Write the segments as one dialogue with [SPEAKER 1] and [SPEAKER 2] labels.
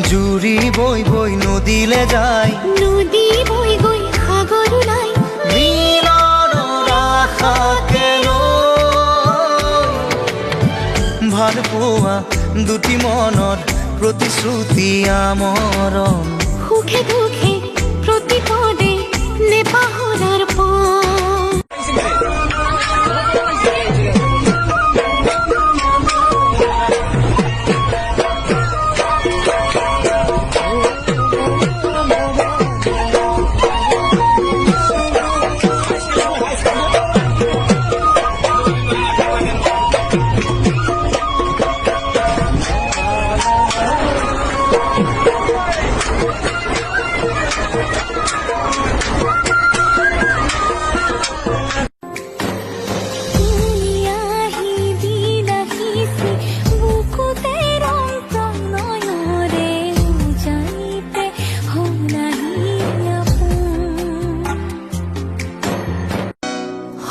[SPEAKER 1] জুৰি বৈ বৈ নদীলে যায়,
[SPEAKER 2] নদী বৈ গৈ সাগৰ ওলাই,
[SPEAKER 1] মিলনৰ আশাকে লৈ ভাল পোৱা দুটি মনৰ প্ৰতিশ্ৰুতি আমৰণ,
[SPEAKER 2] সুখে দুখে প্ৰতিপদে নেপাহৰাৰ পথ।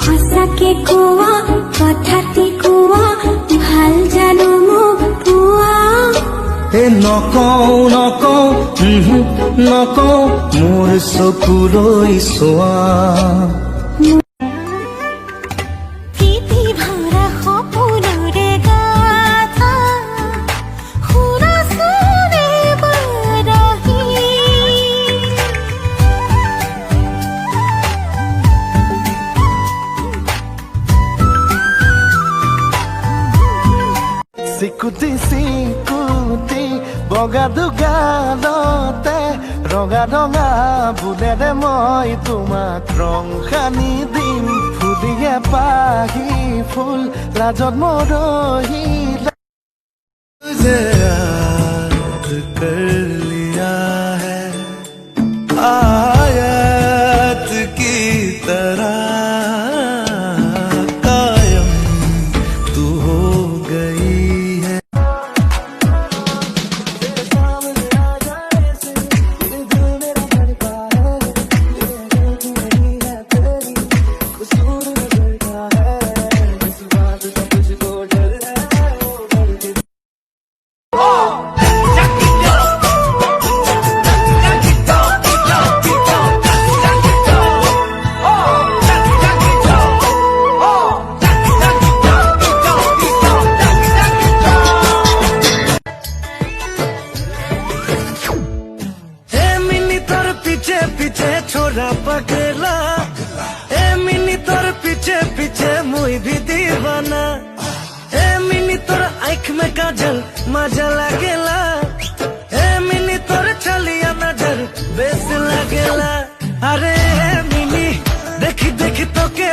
[SPEAKER 2] সঁচাকে কোৱা কথাটি কোৱা, ভাল জানো মোক পোৱা।
[SPEAKER 1] নকওঁ নকওঁ নকওঁ মোৰ চকুলৈ চোৱা,
[SPEAKER 2] প্ৰীতি ভৰা সপোনৰে গাথা, শুনাচোন এবাৰ আহি।
[SPEAKER 1] চিকুটি চিকুটি বগা দুগালতে ৰঙা ৰঙা বুলেৰে মই তোমাক ৰং সানি দিম, ফুলিয়ে পাহি ফুল লাজত মৰহি कर लिया है आयत की तरह कायम तू हो गई है। पीछे पीछे छोरा पगला, ए मिनी तोर पीछे पीछे मुई भी दीवाना, ए मिनी तोर आँख में काजल मजा लागेला, ए मिनी तोर चलिया नजर बेस लागेला। अरे मिनी देखी देखी तो के